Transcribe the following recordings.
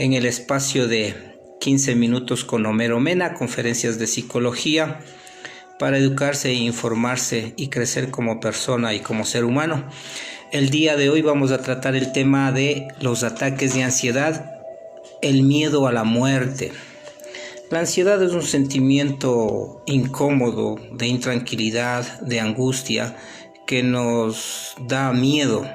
en el espacio de 15 minutos con Homero Mena, conferencias de psicología para educarse e informarse y crecer como persona y como ser humano. El día de hoy vamos a tratar el tema de los ataques de ansiedad, el miedo a la muerte. La ansiedad es un sentimiento incómodo, de intranquilidad, de angustia, que nos da miedo,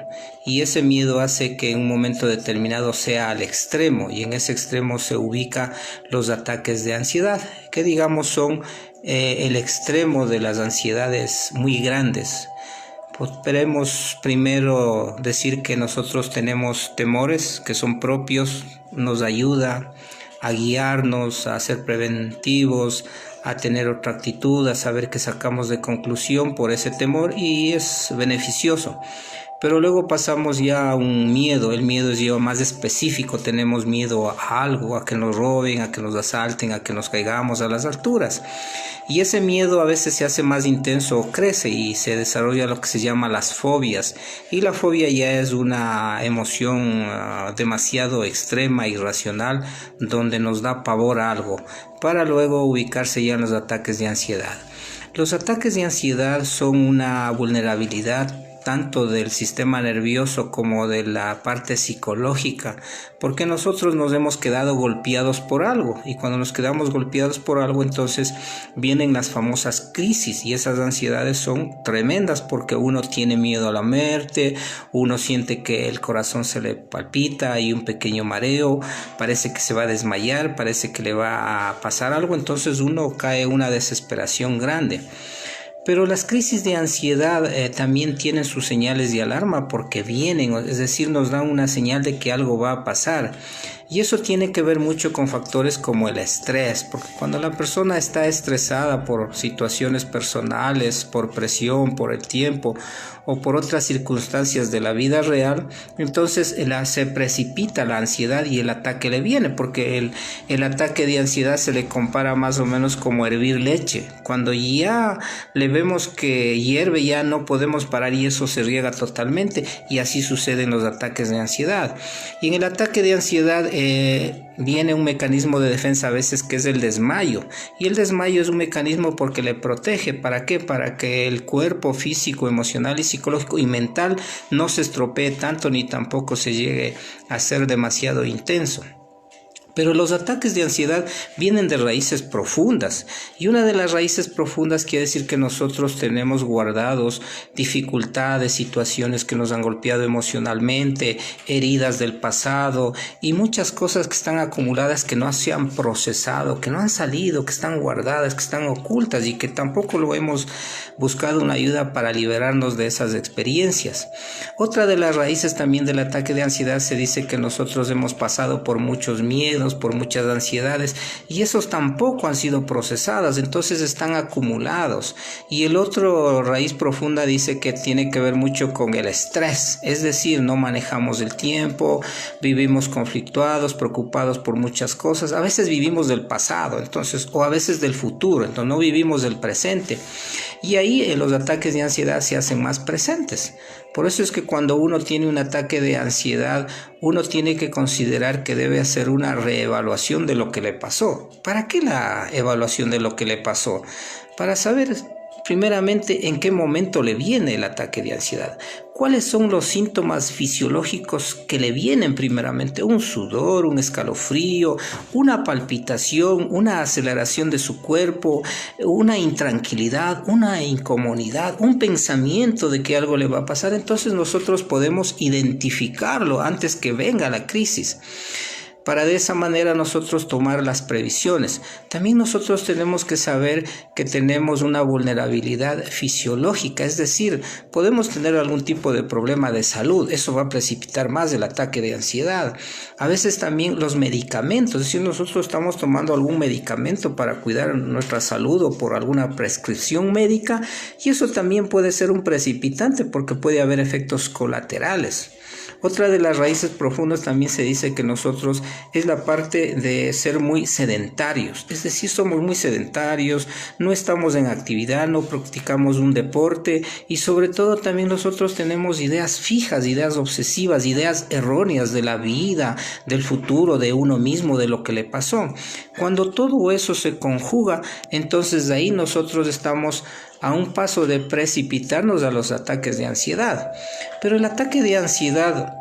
y ese miedo hace que en un momento determinado sea al extremo, y en ese extremo se ubican los ataques de ansiedad, que digamos son el extremo de las ansiedades muy grandes. Podemos primero decir que nosotros tenemos temores que son propios, nos ayuda a guiarnos, a ser preventivos, a tener otra actitud, a saber qué sacamos de conclusión por ese temor, y es beneficioso. Pero luego pasamos ya a un miedo. El miedo es ya más específico. Tenemos miedo a algo, a que nos roben, a que nos asalten, a que nos caigamos a las alturas. Y ese miedo a veces se hace más intenso o crece y se desarrolla lo que se llama las fobias. Y la fobia ya es una emoción demasiado extrema, irracional, donde nos da pavor a algo, para luego ubicarse ya en los ataques de ansiedad. Los ataques de ansiedad son una vulnerabilidad tanto del sistema nervioso como de la parte psicológica, porque nosotros nos hemos quedado golpeados por algo, y cuando nos quedamos golpeados por algo, entonces vienen las famosas crisis, y esas ansiedades son tremendas porque uno tiene miedo a la muerte, uno siente que el corazón se le palpita, hay un pequeño mareo, parece que se va a desmayar, parece que le va a pasar algo, entonces uno cae en una desesperación grande. Pero las crisis de ansiedad también tienen sus señales de alarma porque vienen, es decir, nos dan una señal de que algo va a pasar. Y eso tiene que ver mucho con factores como el estrés, porque cuando la persona está estresada por situaciones personales, por presión, por el tiempo o por otras circunstancias de la vida real, entonces se precipita la ansiedad y el ataque le viene, porque el ataque de ansiedad se le compara más o menos como hervir leche. Cuando ya le vemos que hierve, ya no podemos parar y eso se riega totalmente, y así suceden los ataques de ansiedad. Y en el ataque de ansiedad viene un mecanismo de defensa a veces que es el desmayo, y el desmayo es un mecanismo porque le protege. ¿Para qué? Para que el cuerpo físico, emocional y psicológico y mental no se estropee tanto ni tampoco se llegue a ser demasiado intenso. Pero los ataques de ansiedad vienen de raíces profundas, y una de las raíces profundas quiere decir que nosotros tenemos guardados dificultades, situaciones que nos han golpeado emocionalmente, heridas del pasado y muchas cosas que están acumuladas, que no se han procesado, que no han salido, que están guardadas, que están ocultas y que tampoco lo hemos buscado una ayuda para liberarnos de esas experiencias. Otra de las raíces también del ataque de ansiedad se dice que nosotros hemos pasado por muchos miedos, por muchas ansiedades, y esos tampoco han sido procesadas, entonces están acumulados. Y el otro raíz profunda dice que tiene que ver mucho con el estrés, es decir, no manejamos el tiempo, vivimos conflictuados, preocupados por muchas cosas, a veces vivimos del pasado, entonces, o a veces del futuro, entonces no vivimos del presente, y ahí los ataques de ansiedad se hacen más presentes. Por eso es que cuando uno tiene un ataque de ansiedad, uno tiene que considerar que debe hacer una reevaluación de lo que le pasó. ¿Para qué la evaluación de lo que le pasó? Para saber primeramente en qué momento le viene el ataque de ansiedad. ¿Cuáles son los síntomas fisiológicos que le vienen primeramente? Un sudor, un escalofrío, una palpitación, una aceleración de su cuerpo, una intranquilidad, una incomodidad, un pensamiento de que algo le va a pasar. Entonces nosotros podemos identificarlo antes que venga la crisis, para de esa manera nosotros tomar las previsiones. También nosotros tenemos que saber que tenemos una vulnerabilidad fisiológica, es decir, podemos tener algún tipo de problema de salud, eso va a precipitar más el ataque de ansiedad. A veces también los medicamentos, es decir, nosotros estamos tomando algún medicamento para cuidar nuestra salud o por alguna prescripción médica, y eso también puede ser un precipitante porque puede haber efectos colaterales. Otra de las raíces profundas también se dice que nosotros es la parte de ser muy sedentarios, es decir, somos muy sedentarios, no estamos en actividad, no practicamos un deporte y sobre todo también nosotros tenemos ideas fijas, ideas obsesivas, ideas erróneas de la vida, del futuro, de uno mismo, de lo que le pasó. Cuando todo eso se conjuga, entonces de ahí nosotros estamos a un paso de precipitarnos a los ataques de ansiedad. Pero el ataque de ansiedad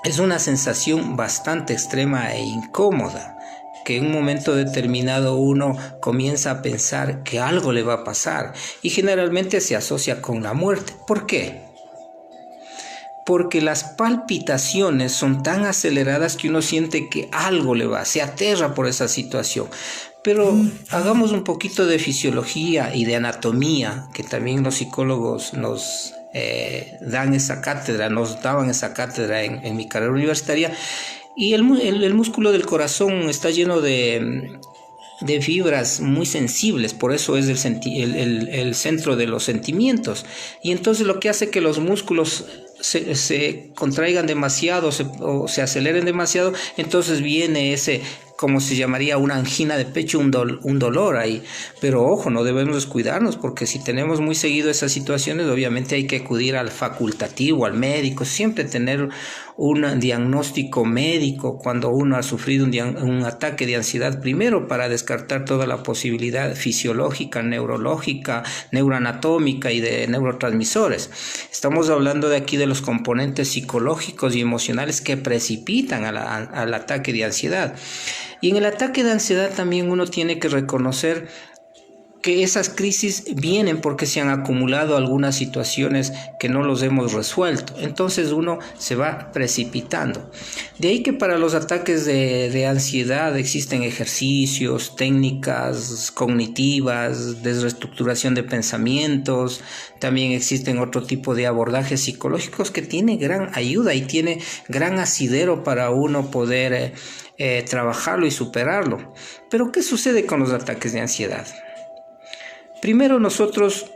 es una sensación bastante extrema e incómoda, que en un momento determinado uno comienza a pensar que algo le va a pasar y generalmente se asocia con la muerte. ¿Por qué? Porque las palpitaciones son tan aceleradas que uno siente que algo le va, se aterra por esa situación. Pero hagamos un poquito de fisiología y de anatomía, que también los psicólogos nos dan esa cátedra, nos daban esa cátedra en mi carrera universitaria. Y el músculo del corazón está lleno de fibras muy sensibles, por eso es el centro de los sentimientos. Y entonces lo que hace que los músculos se contraigan demasiado o se aceleren demasiado, entonces viene ese, como se llamaría, una angina de pecho, un dolor ahí. Pero ojo, no debemos descuidarnos, porque si tenemos muy seguido esas situaciones, obviamente hay que acudir al facultativo, al médico, siempre tener un diagnóstico médico cuando uno ha sufrido un ataque de ansiedad primero, para descartar toda la posibilidad fisiológica, neurológica, neuroanatómica y de neurotransmisores. Estamos hablando de aquí de los componentes psicológicos y emocionales que precipitan al ataque de ansiedad. Y en el ataque de ansiedad también uno tiene que reconocer que esas crisis vienen porque se han acumulado algunas situaciones que no los hemos resuelto. Entonces uno se va precipitando. De ahí que para los ataques de ansiedad existen ejercicios, técnicas cognitivas, de reestructuración de pensamientos. También existen otro tipo de abordajes psicológicos que tiene gran ayuda y tiene gran asidero para uno poder trabajarlo y superarlo. Pero ¿qué sucede con los ataques de ansiedad? Primero, nosotros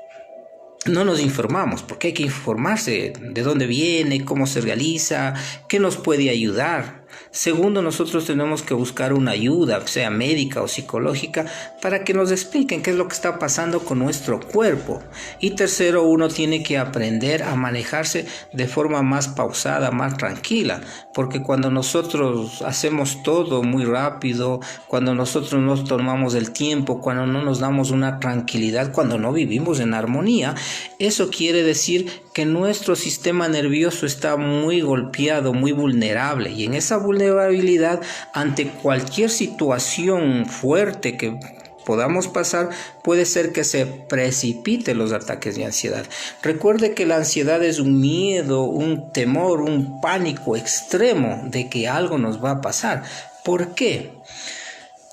no nos informamos, porque hay que informarse de dónde viene, cómo se realiza, qué nos puede ayudar. Segundo, nosotros tenemos que buscar una ayuda, sea médica o psicológica, para que nos expliquen qué es lo que está pasando con nuestro cuerpo. Y tercero, uno tiene que aprender a manejarse de forma más pausada, más tranquila, porque cuando nosotros hacemos todo muy rápido, cuando nosotros no tomamos el tiempo, cuando no nos damos una tranquilidad, cuando no vivimos en armonía, eso quiere decir que nuestro sistema nervioso está muy golpeado, muy vulnerable, y en esa vulnerabilidad ante cualquier situación fuerte que podamos pasar, puede ser que se precipiten los ataques de ansiedad. Recuerde que la ansiedad es un miedo, un temor, un pánico extremo de que algo nos va a pasar. ¿Por qué?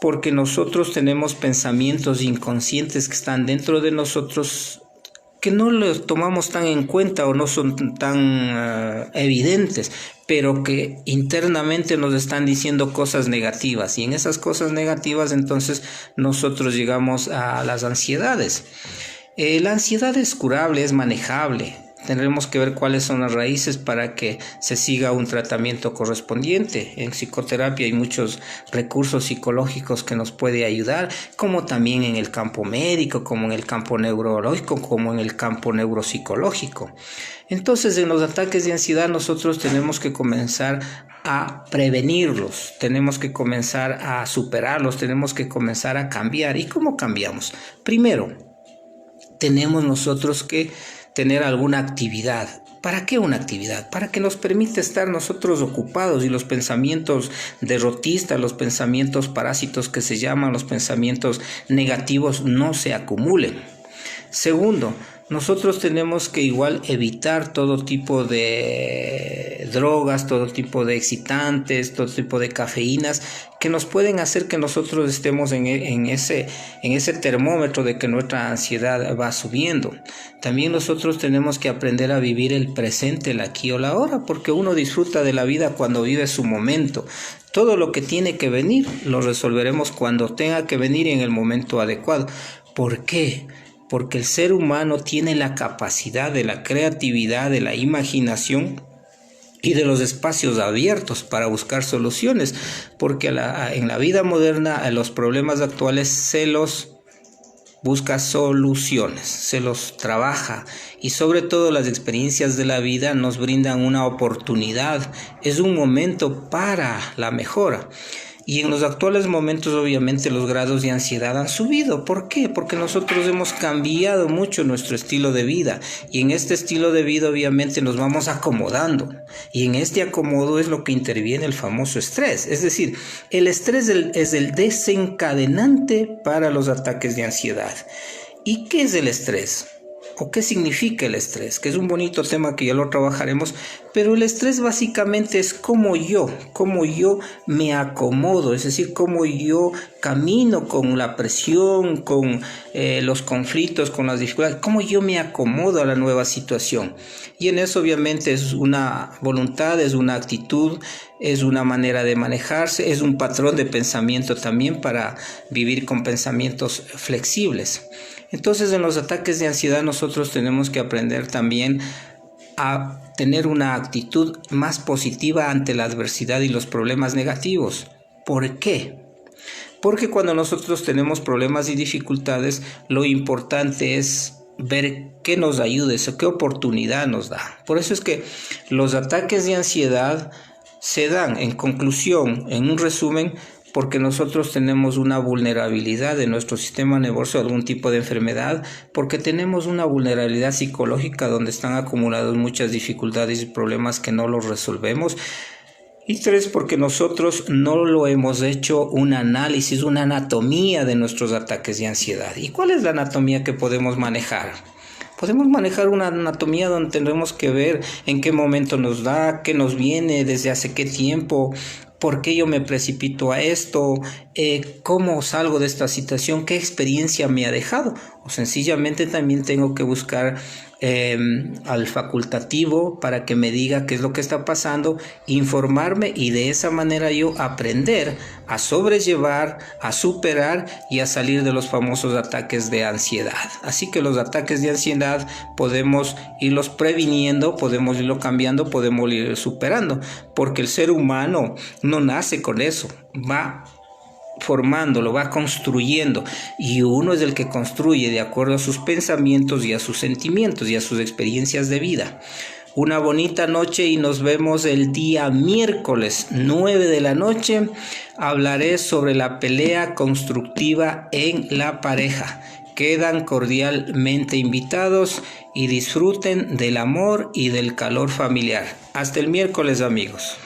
Porque nosotros tenemos pensamientos inconscientes que están dentro de nosotros, que no los tomamos tan en cuenta o no son tan evidentes, pero que internamente nos están diciendo cosas negativas, y en esas cosas negativas entonces nosotros llegamos a las ansiedades. La ansiedad es curable, es manejable. Tendremos que ver cuáles son las raíces para que se siga un tratamiento correspondiente. En psicoterapia hay muchos recursos psicológicos que nos puede ayudar, como también en el campo médico, como en el campo neurológico, como en el campo neuropsicológico. Entonces, en los ataques de ansiedad nosotros tenemos que comenzar a prevenirlos, tenemos que comenzar a superarlos, tenemos que comenzar a cambiar. ¿Y cómo cambiamos? Primero, tenemos nosotros que tener alguna actividad. ¿Para qué una actividad? Para que nos permita estar nosotros ocupados y los pensamientos derrotistas, los pensamientos parásitos que se llaman, los pensamientos negativos no se acumulen. Segundo, nosotros tenemos que igual evitar todo tipo de drogas, todo tipo de excitantes, todo tipo de cafeínas que nos pueden hacer que nosotros estemos en ese termómetro de que nuestra ansiedad va subiendo. También nosotros tenemos que aprender a vivir el presente, el aquí o la ahora, porque uno disfruta de la vida cuando vive su momento. Todo lo que tiene que venir lo resolveremos cuando tenga que venir y en el momento adecuado. ¿Por qué? Porque el ser humano tiene la capacidad de la creatividad, de la imaginación, y de los espacios abiertos para buscar soluciones, porque en la vida moderna a los problemas actuales se los busca soluciones, se los trabaja, y sobre todo las experiencias de la vida nos brindan una oportunidad, es un momento para la mejora. Y en los actuales momentos obviamente los grados de ansiedad han subido. ¿Por qué? Porque nosotros hemos cambiado mucho nuestro estilo de vida, y en este estilo de vida obviamente nos vamos acomodando, y en este acomodo es lo que interviene el famoso estrés. Es decir, el estrés es el desencadenante para los ataques de ansiedad. ¿Y qué es el estrés? ¿O qué significa el estrés? Que es un bonito tema que ya lo trabajaremos, pero el estrés básicamente es cómo yo me acomodo, es decir, cómo yo camino con la presión, con los conflictos, con las dificultades, cómo yo me acomodo a la nueva situación. Y en eso obviamente es una voluntad, es una actitud, es una manera de manejarse, es un patrón de pensamiento también para vivir con pensamientos flexibles. Entonces, en los ataques de ansiedad nosotros tenemos que aprender también a tener una actitud más positiva ante la adversidad y los problemas negativos. ¿Por qué? Porque cuando nosotros tenemos problemas y dificultades, lo importante es ver qué nos ayuda, qué oportunidad nos da. Por eso es que los ataques de ansiedad se dan, en conclusión, en un resumen, porque nosotros tenemos una vulnerabilidad de nuestro sistema nervioso a algún tipo de enfermedad, porque tenemos una vulnerabilidad psicológica donde están acumuladas muchas dificultades y problemas que no los resolvemos. Y 3, porque nosotros no lo hemos hecho un análisis, una anatomía de nuestros ataques de ansiedad. ¿Y cuál es la anatomía que podemos manejar? Podemos manejar una anatomía donde tendremos que ver en qué momento nos da, qué nos viene, desde hace qué tiempo, por qué yo me precipito a esto, cómo salgo de esta situación, qué experiencia me ha dejado. O sencillamente también tengo que buscar al facultativo para que me diga qué es lo que está pasando, informarme y de esa manera yo aprender a sobrellevar, a superar y a salir de los famosos ataques de ansiedad. Así que los ataques de ansiedad podemos irlos previniendo, podemos irlo cambiando, podemos ir superando, porque el ser humano no nace con eso, va formándolo, va construyendo, y uno es el que construye de acuerdo a sus pensamientos y a sus sentimientos y a sus experiencias de vida. Una bonita noche y nos vemos el día miércoles 9 de la noche. Hablaré sobre la pelea constructiva en la pareja. Quedan cordialmente invitados y disfruten del amor y del calor familiar. Hasta el miércoles, amigos.